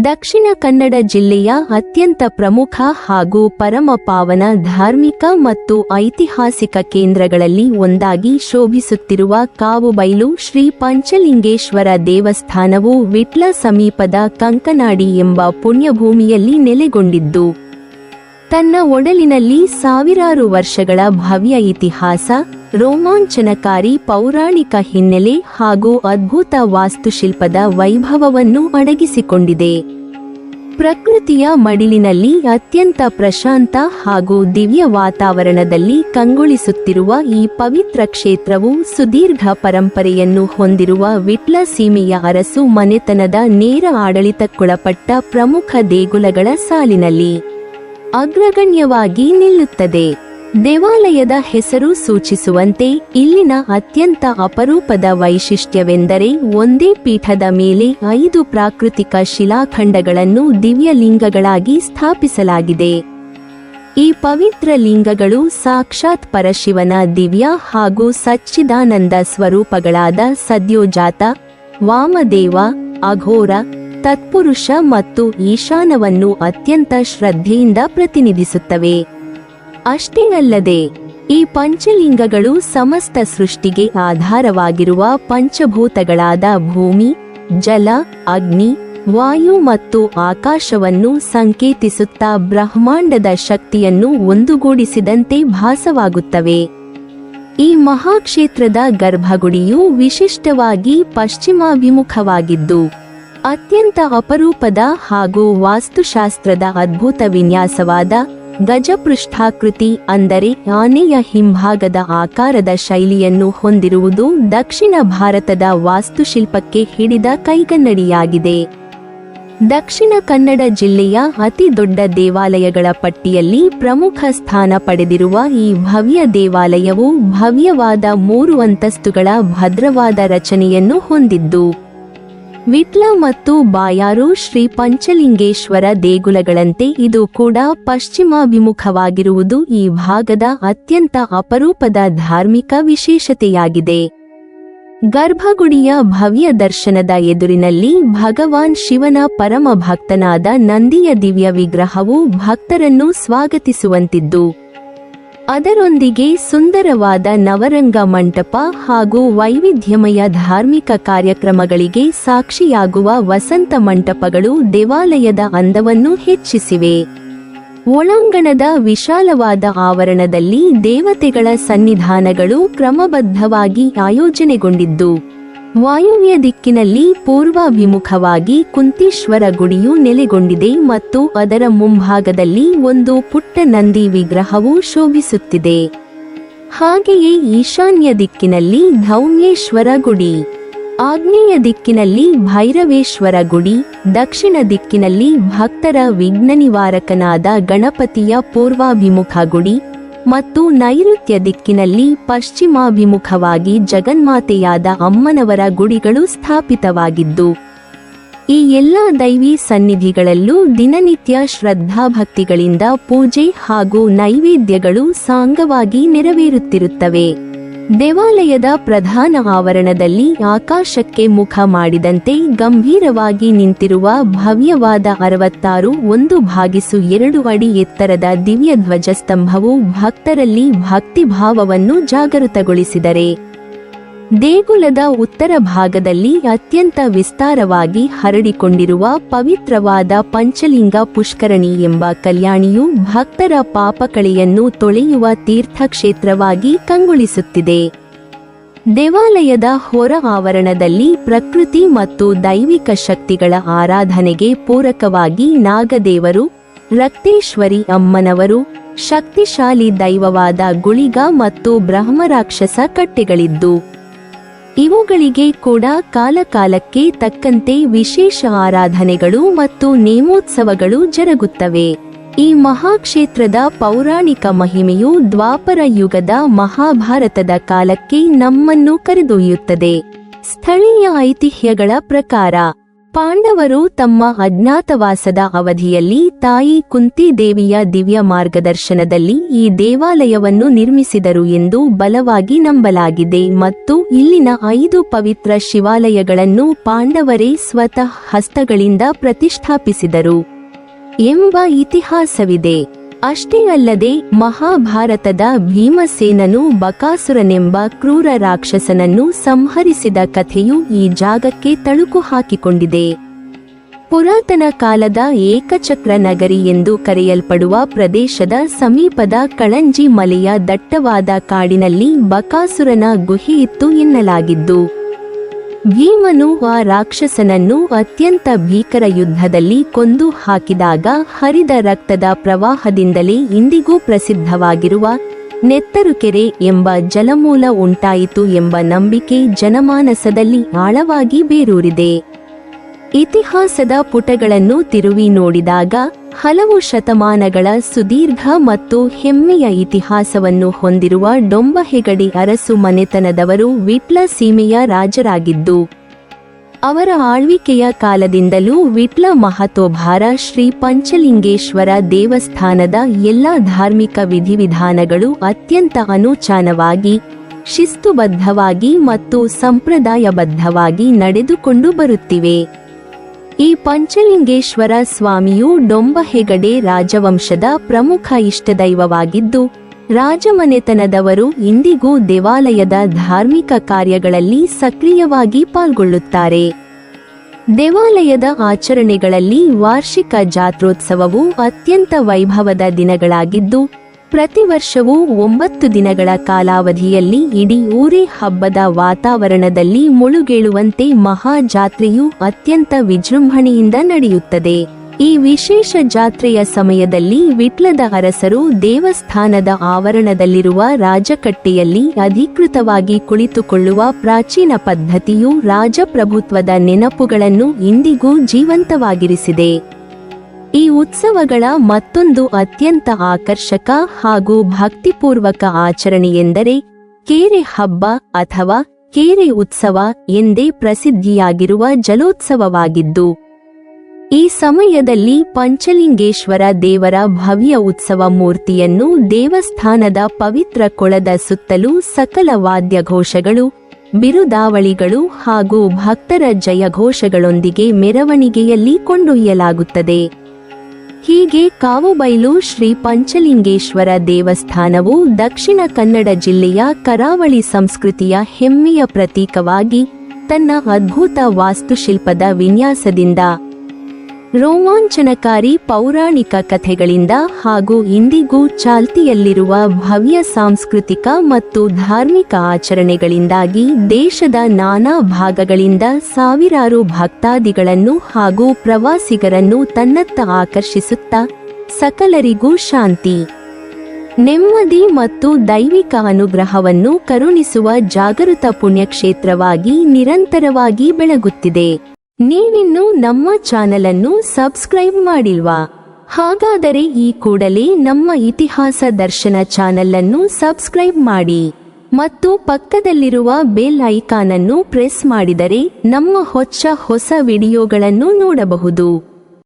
ದಕ್ಷಿಣ ಕನ್ನಡ ಜಿಲ್ಲೆಯ ಅತ್ಯಂತ ಪ್ರಮುಖ ಹಾಗೂ ಪರಮ ಪಾವನ ಧಾರ್ಮಿಕ ಮತ್ತು ಐತಿಹಾಸಿಕ ಕೇಂದ್ರಗಳಲ್ಲಿ ಒಂದಾಗಿ ಶೋಭಿಸುತ್ತಿರುವ ಕಾವುಬೈಲು ಶ್ರೀ ಪಂಚಲಿಂಗೇಶ್ವರ ದೇವಸ್ಥಾನವು ವಿಟ್ಲ ಸಮೀಪದ ಕಂಕನಾಡಿ ಎಂಬ ಪುಣ್ಯಭೂಮಿಯಲ್ಲಿ ನೆಲೆಗೊಂಡಿದ್ದು, ತನ್ನ ಒಡಲಿನಲ್ಲಿ ಸಾವಿರಾರು ವರ್ಷಗಳ ಭವ್ಯ ಇತಿಹಾಸ, ರೋಮಾಂಚನಕಾರಿ ಪೌರಾಣಿಕ ಹಿನ್ನೆಲೆ ಹಾಗೂ ಅದ್ಭುತ ವಾಸ್ತುಶಿಲ್ಪದ ವೈಭವವನ್ನು ಅಡಗಿಸಿಕೊಂಡಿದೆ. ಪ್ರಕೃತಿಯ ಮಡಿಲಿನಲ್ಲಿ ಅತ್ಯಂತ ಪ್ರಶಾಂತ ಹಾಗೂ ದಿವ್ಯ ವಾತಾವರಣದಲ್ಲಿ ಕಂಗೊಳಿಸುತ್ತಿರುವ ಈ ಪವಿತ್ರ ಕ್ಷೇತ್ರವು ಸುದೀರ್ಘ ಪರಂಪರೆಯನ್ನು ಹೊಂದಿರುವ ವಿಟ್ಲ ಸೀಮೆಯ ಅರಸು ಮನೆತನದ ನೇರ ಆಡಳಿತಕ್ಕೊಳಪಟ್ಟ ಪ್ರಮುಖ ದೇಗುಲಗಳ ಸಾಲಿನಲ್ಲಿ ಅಗ್ರಗಣ್ಯವಾಗಿ ನಿಲ್ಲುತ್ತದೆ. ದೇವಾಲಯದ ಹೆಸರು ಸೂಚಿಸುವಂತೆ ಇಲ್ಲಿನ ಅತ್ಯಂತ ಅಪರೂಪದ ವೈಶಿಷ್ಟ್ಯವೆಂದರೆ ಒಂದೇ ಪೀಠದ ಮೇಲೆ 5 ಪ್ರಾಕೃತಿಕ ಶಿಲಾಖಂಡಗಳನ್ನು ದಿವ್ಯಲಿಂಗಗಳಾಗಿ ಸ್ಥಾಪಿಸಲಾಗಿದೆ. ಈ ಪವಿತ್ರ ಲಿಂಗಗಳು ಸಾಕ್ಷಾತ್ ಪರಶಿವನ ದಿವ್ಯ ಹಾಗೂ ಸಚ್ಚಿದಾನಂದ ಸ್ವರೂಪಗಳಾದ ಸದ್ಯೋಜಾತ, ವಾಮದೇವ, ಅಘೋರ, ತತ್ಪುರುಷ ಮತ್ತು ಈಶಾನವನ್ನು ಅತ್ಯಂತ ಶ್ರದ್ಧೆಯಿಂದ ಪ್ರತಿನಿಧಿಸುತ್ತವೆ. ಅಷ್ಟೇ ಅಲ್ಲದೆ ಈ ಪಂಚಲಿಂಗಗಳು ಸಮಸ್ತ ಸೃಷ್ಟಿಗೆ ಆಧಾರವಾಗಿರುವ ಪಂಚಭೂತಗಳಾದ ಭೂಮಿ, ಜಲ, ಅಗ್ನಿ, ವಾಯು ಮತ್ತು ಆಕಾಶವನ್ನು ಸಂಕೇತಿಸುತ್ತಾ ಬ್ರಹ್ಮಾಂಡದ ಶಕ್ತಿಯನ್ನು ಒಂದುಗೂಡಿಸಿದಂತೆ ಭಾಸವಾಗುತ್ತವೆ. ಈ ಮಹಾಕ್ಷೇತ್ರದ ಗರ್ಭಗುಡಿಯು ವಿಶಿಷ್ಟವಾಗಿ ಪಶ್ಚಿಮಾಭಿಮುಖವಾಗಿದ್ದು, ಅತ್ಯಂತ ಅಪರೂಪದ ಹಾಗೂ ವಾಸ್ತುಶಾಸ್ತ್ರದ ಅದ್ಭುತ ವಿನ್ಯಾಸವಾದ ಗಜಪೃಷ್ಠಾಕೃತಿ ಅಂದರೆ ಆನೆಯ ಹಿಂಭಾಗದ ಆಕಾರದ ಶೈಲಿಯನ್ನು ಹೊಂದಿರುವುದು ದಕ್ಷಿಣ ಭಾರತದ ವಾಸ್ತುಶಿಲ್ಪಕ್ಕೆ ಹಿಡಿದ ಕೈಗನ್ನಡಿಯಾಗಿದೆ. ದಕ್ಷಿಣ ಕನ್ನಡ ಜಿಲ್ಲೆಯ ಅತಿ ದೊಡ್ಡ ದೇವಾಲಯಗಳ ಪಟ್ಟಿಯಲ್ಲಿ ಪ್ರಮುಖ ಸ್ಥಾನ ಪಡೆದಿರುವ ಈ ಭವ್ಯ ದೇವಾಲಯವು ಭವ್ಯವಾದ 3 ಅಂತಸ್ತುಗಳ ಭದ್ರವಾದ ರಚನೆಯನ್ನು ಹೊಂದಿದ್ದು, ವಿಟ್ಲ ಮತ್ತು ಬಾಯಾರು ಶ್ರೀ ಪಂಚಲಿಂಗೇಶ್ವರ ದೇಗುಲಗಳಂತೆ ಇದು ಕೂಡ ಪಶ್ಚಿಮಾಭಿಮುಖವಾಗಿರುವುದು ಈ ಭಾಗದ ಅತ್ಯಂತ ಅಪರೂಪದ ಧಾರ್ಮಿಕ ವಿಶೇಷತೆಯಾಗಿದೆ. ಗರ್ಭಗುಡಿಯ ಭವ್ಯ ದರ್ಶನದ ಎದುರಿನಲ್ಲಿ ಭಗವಾನ್ ಶಿವನ ಪರಮ ಭಕ್ತನಾದ ನಂದಿಯ ದಿವ್ಯ ವಿಗ್ರಹವು ಭಕ್ತರನ್ನು ಸ್ವಾಗತಿಸುವಂತಿದ್ದು, ಅದರೊಂದಿಗೆ ಸುಂದರವಾದ ನವರಂಗ ಮಂಟಪ ಹಾಗೂ ವೈವಿಧ್ಯಮಯ ಧಾರ್ಮಿಕ ಕಾರ್ಯಕ್ರಮಗಳಿಗೆ ಸಾಕ್ಷಿಯಾಗುವ ವಸಂತ ಮಂಟಪಗಳು ದೇವಾಲಯದ ಅಂದವನ್ನು ಹೆಚ್ಚಿಸಿವೆ. ಒಳಾಂಗಣದ ವಿಶಾಲವಾದ ಆವರಣದಲ್ಲಿ ದೇವತೆಗಳ ಸನ್ನಿಧಾನಗಳು ಕ್ರಮಬದ್ಧವಾಗಿ ಆಯೋಜನೆಗೊಂಡಿದ್ದು, ವಾಯುವ್ಯ ದಿಕ್ಕಿನಲ್ಲಿ ಪೂರ್ವಾಭಿಮುಖವಾಗಿ ಕುಂತೀಶ್ವರ ಗುಡಿಯು ನೆಲೆಗೊಂಡಿದೆ ಮತ್ತು ಅದರ ಮುಂಭಾಗದಲ್ಲಿ ಒಂದು ಪುಟ್ಟ ನಂದಿ ವಿಗ್ರಹವು ಶೋಭಿಸುತ್ತಿದೆ. ಹಾಗೆಯೇ ಈಶಾನ್ಯ ದಿಕ್ಕಿನಲ್ಲಿ ಧೌಮ್ಯೇಶ್ವರ ಗುಡಿ, ಆಗ್ನೇಯ ದಿಕ್ಕಿನಲ್ಲಿ ಭೈರವೇಶ್ವರ ಗುಡಿ, ದಕ್ಷಿಣ ದಿಕ್ಕಿನಲ್ಲಿ ಭಕ್ತರ ವಿಘ್ನ ನಿವಾರಕನಾದ ಗಣಪತಿಯ ಪೂರ್ವಾಭಿಮುಖ ಗುಡಿ ಮತ್ತು ನೈಋತ್ಯ ದಿಕ್ಕಿನಲ್ಲಿ ಪಶ್ಚಿಮಾಭಿಮುಖವಾಗಿ ಜಗನ್ಮಾತೆಯಾದ ಅಮ್ಮನವರ ಗುಡಿಗಳು ಸ್ಥಾಪಿತವಾಗಿದ್ದು, ಈ ಎಲ್ಲ ದೈವಿ ಸನ್ನಿಧಿಗಳಲ್ಲೂ ದಿನನಿತ್ಯ ಶ್ರದ್ಧಾಭಕ್ತಿಗಳಿಂದ ಪೂಜೆ ಹಾಗೂ ನೈವೇದ್ಯಗಳು ಸಾಂಗವಾಗಿ ನೆರವೇರುತ್ತಿರುತ್ತವೆ. ದೇವಾಲಯದ ಪ್ರಧಾನ ಆವರಣದಲ್ಲಿ ಆಕಾಶಕ್ಕೆ ಮುಖ ಮಾಡಿದಂತೆ ಗಂಭೀರವಾಗಿ ನಿಂತಿರುವ ಭವ್ಯವಾದ 66.2 ಅಡಿ ಎತ್ತರದ ದಿವ್ಯ ಧ್ವಜಸ್ತಂಭವು ಭಕ್ತರಲ್ಲಿ ಭಕ್ತಿಭಾವವನ್ನು ಜಾಗೃತಗೊಳಿಸಿದರೆ, ದೇಗುಲದ ಉತ್ತರ ಭಾಗದಲ್ಲಿ ಅತ್ಯಂತ ವಿಸ್ತಾರವಾಗಿ ಹರಡಿಕೊಂಡಿರುವ ಪವಿತ್ರವಾದ ಪಂಚಲಿಂಗ ಪುಷ್ಕರಣಿ ಎಂಬ ಕಲ್ಯಾಣಿಯು ಭಕ್ತರ ಪಾಪಕಳೆಯನ್ನು ತೊಳೆಯುವ ತೀರ್ಥಕ್ಷೇತ್ರವಾಗಿ ಕಂಗೊಳಿಸುತ್ತಿದೆ. ದೇವಾಲಯದ ಹೊರ ಆವರಣದಲ್ಲಿ ಪ್ರಕೃತಿ ಮತ್ತು ದೈವಿಕ ಶಕ್ತಿಗಳ ಆರಾಧನೆಗೆ ಪೂರಕವಾಗಿ ನಾಗದೇವರು, ರಕ್ತೇಶ್ವರಿ ಅಮ್ಮನವರು, ಶಕ್ತಿಶಾಲಿ ದೈವವಾದ ಗುಳಿಗ ಮತ್ತು ಬ್ರಹ್ಮರಾಕ್ಷಸ ಕಟ್ಟೆಗಳಿದ್ದು, ಇವುಗಳಿಗೆ ಕೂಡ ಕಾಲಕಾಲಕ್ಕೆ ತಕ್ಕಂತೆ ವಿಶೇಷ ಆರಾಧನೆಗಳು ಮತ್ತು ನೇಮೋತ್ಸವಗಳು ಜರುಗುತ್ತವೆ. ಈ ಮಹಾಕ್ಷೇತ್ರದ ಪೌರಾಣಿಕ ಮಹಿಮೆಯು ದ್ವಾಪರ ಯುಗದ ಮಹಾಭಾರತದ ಕಾಲಕ್ಕೆ ನಮ್ಮನ್ನು ಕರೆದೊಯ್ಯುತ್ತದೆ. ಸ್ಥಳೀಯ ಐತಿಹ್ಯಗಳ ಪ್ರಕಾರ ಪಾಂಡವರು ತಮ್ಮ ಅಜ್ಞಾತವಾಸದ ಅವಧಿಯಲ್ಲಿ ತಾಯಿ ಕುಂತಿ ದೇವಿಯ ದಿವ್ಯ ಮಾರ್ಗದರ್ಶನದಲ್ಲಿ ಈ ದೇವಾಲಯವನ್ನು ನಿರ್ಮಿಸಿದರು ಎಂದು ಬಲವಾಗಿ ನಂಬಲಾಗಿದೆ ಮತ್ತು ಇಲ್ಲಿನ 5 ಪವಿತ್ರ ಶಿವಾಲಯಗಳನ್ನು ಪಾಂಡವರೇ ಸ್ವತಃ ಹಸ್ತಗಳಿಂದ ಪ್ರತಿಷ್ಠಾಪಿಸಿದರು ಎಂಬ ಇತಿಹಾಸವಿದೆ. ಅಷ್ಟೇ ಅಲ್ಲದೆ ಮಹಾಭಾರತದ ಭೀಮಸೇನನು ಬಕಾಸುರನೆಂಬ ಕ್ರೂರ ರಾಕ್ಷಸನನ್ನು ಸಂಹರಿಸಿದ ಕಥೆಯು ಈ ಜಾಗಕ್ಕೆ ತಳುಕು ಹಾಕಿಕೊಂಡಿದೆ. ಪುರಾತನ ಕಾಲದ ಏಕಚಕ್ರ ನಗರಿ ಎಂದು ಕರೆಯಲ್ಪಡುವ ಪ್ರದೇಶದ ಸಮೀಪದ ಕಳಂಜಿ ಮಲೆಯ ದಟ್ಟವಾದ ಕಾಡಿನಲ್ಲಿ ಬಕಾಸುರನ ಗುಹೆಯಿತ್ತು ಎನ್ನಲಾಗಿದ್ದು, ಭೀಮನು ಆ ರಾಕ್ಷಸನನ್ನು ಅತ್ಯಂತ ಭೀಕರ ಯುದ್ಧದಲ್ಲಿ ಕೊಂದು ಹಾಕಿದಾಗ ಹರಿದ ರಕ್ತದ ಪ್ರವಾಹದಿಂದಲೇ ಇಂದಿಗೂ ಪ್ರಸಿದ್ಧವಾಗಿರುವ ನೆತ್ತರುಕೆರೆ ಎಂಬ ಜಲಮೂಲ ಉಂಟಾಯಿತು ಎಂಬ ನಂಬಿಕೆ ಜನಮಾನಸದಲ್ಲಿ ಆಳವಾಗಿ ಬೇರೂರಿದೆ. ಇತಿಹಾಸದ ಪುಟಗಳನ್ನು ತಿರುವಿ ನೋಡಿದಾಗ ಹಲವು ಶತಮಾನಗಳ ಸುದೀರ್ಘ ಮತ್ತು ಹೆಮ್ಮೆಯ ಇತಿಹಾಸವನ್ನು ಹೊಂದಿರುವ ಡೊಂಬಹೆಗಡಿ ಅರಸು ಮನೆತನದವರು ವಿಟ್ಲ ಸೀಮೆಯ ರಾಜರಾಗಿದ್ದು, ಅವರ ಆಳ್ವಿಕೆಯ ಕಾಲದಿಂದಲೂ ವಿಟ್ಲ ಮಹತೋಭಾರ ಶ್ರೀ ಪಂಚಲಿಂಗೇಶ್ವರ ದೇವಸ್ಥಾನದ ಎಲ್ಲ ಧಾರ್ಮಿಕ ವಿಧಿವಿಧಾನಗಳು ಅತ್ಯಂತ ಅನುಚಾನವಾಗಿ, ಶಿಸ್ತುಬದ್ಧವಾಗಿ ಮತ್ತು ಸಂಪ್ರದಾಯಬದ್ಧವಾಗಿ ನಡೆದುಕೊಂಡು ಬರುತ್ತಿವೆ. ಈ ಪಂಚಲಿಂಗೇಶ್ವರ ಸ್ವಾಮಿಯು ಡೊಂಬಹೆಗಡೆ ರಾಜವಂಶದ ಪ್ರಮುಖ ಇಷ್ಟದೈವವಾಗಿದ್ದು, ರಾಜಮನೆತನದವರು ಇಂದಿಗೂ ದೇವಾಲಯದ ಧಾರ್ಮಿಕ ಕಾರ್ಯಗಳಲ್ಲಿ ಸಕ್ರಿಯವಾಗಿ ಪಾಲ್ಗೊಳ್ಳುತ್ತಾರೆ. ದೇವಾಲಯದ ಆಚರಣೆಗಳಲ್ಲಿ ವಾರ್ಷಿಕ ಜಾತ್ರೋತ್ಸವವು ಅತ್ಯಂತ ವೈಭವದ ದಿನಗಳಾಗಿದ್ದು, ಪ್ರತಿ ವರ್ಷವೂ 9 ದಿನಗಳ ಕಾಲಾವಧಿಯಲ್ಲಿ ಇಡೀ ಊರೇ ಹಬ್ಬದ ವಾತಾವರಣದಲ್ಲಿ ಮುಳುಗೇಳುವಂತೆ ಮಹಾಜಾತ್ರೆಯು ಅತ್ಯಂತ ವಿಜೃಂಭಣೆಯಿಂದ ನಡೆಯುತ್ತದೆ. ಈ ವಿಶೇಷ ಜಾತ್ರೆಯ ಸಮಯದಲ್ಲಿ ವಿಟ್ಲದ ಅರಸರು ದೇವಸ್ಥಾನದ ಆವರಣದಲ್ಲಿರುವ ರಾಜಕಟ್ಟೆಯಲ್ಲಿ ಅಧಿಕೃತವಾಗಿ ಕುಳಿತುಕೊಳ್ಳುವ ಪ್ರಾಚೀನ ಪದ್ಧತಿಯು ರಾಜಪ್ರಭುತ್ವದ ನೆನಪುಗಳನ್ನು ಇಂದಿಗೂ ಜೀವಂತವಾಗಿರಿಸಿದೆ. ಈ ಉತ್ಸವಗಳ ಮತ್ತೊಂದು ಅತ್ಯಂತ ಆಕರ್ಷಕ ಹಾಗೂ ಭಕ್ತಿಪೂರ್ವಕ ಆಚರಣೆಯೆಂದರೆ ಕೇರೆ ಹಬ್ಬ ಅಥವಾ ಕೇರೆ ಉತ್ಸವ ಎಂದೇ ಪ್ರಸಿದ್ಧಿಯಾಗಿರುವ ಜಲೋತ್ಸವವಾಗಿದ್ದು, ಈ ಸಮಯದಲ್ಲಿ ಪಂಚಲಿಂಗೇಶ್ವರ ದೇವರ ಭವ್ಯ ಉತ್ಸವ ಮೂರ್ತಿಯನ್ನು ದೇವಸ್ಥಾನದ ಪವಿತ್ರ ಕೊಳದ ಸುತ್ತಲೂ ಸಕಲ ವಾದ್ಯಘೋಷಗಳು, ಬಿರುದಾವಳಿಗಳು ಹಾಗೂ ಭಕ್ತರ ಜಯಘೋಷಗಳೊಂದಿಗೆ ಮೆರವಣಿಗೆಯಲ್ಲಿ ಕೊಂಡೊಯ್ಯಲಾಗುತ್ತದೆ. ಹೀಗೆ ಕಾವುಬೈಲು ಶ್ರೀ ಪಂಚಲಿಂಗೇಶ್ವರ ದೇವಸ್ಥಾನವು ದಕ್ಷಿಣ ಕನ್ನಡ ಜಿಲ್ಲೆಯ ಕರಾವಳಿ ಸಂಸ್ಕೃತಿಯ ಹೆಮ್ಮೆಯ ಪ್ರತೀಕವಾಗಿ ತನ್ನ ಅದ್ಭುತ ವಾಸ್ತುಶಿಲ್ಪದ ವಿನ್ಯಾಸದಿಂದ, ರೋಮಾಂಚನಕಾರಿ ಪೌರಾಣಿಕ ಕಥೆಗಳಿಂದ ಹಾಗೂ ಇಂದಿಗೂ ಚಾಲ್ತಿಯಲ್ಲಿರುವ ಭವ್ಯ ಸಾಂಸ್ಕೃತಿಕ ಮತ್ತು ಧಾರ್ಮಿಕ ಆಚರಣೆಗಳಿಂದಾಗಿ ದೇಶದ ನಾನಾ ಭಾಗಗಳಿಂದ ಸಾವಿರಾರು ಭಕ್ತಾದಿಗಳನ್ನು ಹಾಗೂ ಪ್ರವಾಸಿಗರನ್ನು ತನ್ನತ್ತ ಆಕರ್ಷಿಸುತ್ತಾ ಸಕಲರಿಗೂ ಶಾಂತಿ, ನೆಮ್ಮದಿ ಮತ್ತು ದೈವಿಕ ಅನುಗ್ರಹವನ್ನು ಕರುಣಿಸುವ ಜಾಗೃತ ಪುಣ್ಯಕ್ಷೇತ್ರವಾಗಿ ನಿರಂತರವಾಗಿ ಬೆಳಗುತ್ತಿದೆ. ನೀವಿನ್ನೂ ನಮ್ಮ ಚಾನೆಲ್ ಅನ್ನು ಸಬ್ಸ್ಕ್ರೈಬ್ ಮಾಡಿಲ್ವಾ? ಹಾಗಾದರೆ ಈ ಕೂಡಲೇ ನಮ್ಮ ಇತಿಹಾಸ ದರ್ಶನ ಚಾನೆಲ್ ಅನ್ನು ಸಬ್ಸ್ಕ್ರೈಬ್ ಮಾಡಿ ಮತ್ತು ಪಕ್ಕದಲ್ಲಿರುವ ಬೆಲ್ ಐಕಾನ್ ಅನ್ನು ಪ್ರೆಸ್ ಮಾಡಿದರೆ ನಮ್ಮ ಹೊಸ ವಿಡಿಯೋಗಳನ್ನು ನೋಡಬಹುದು.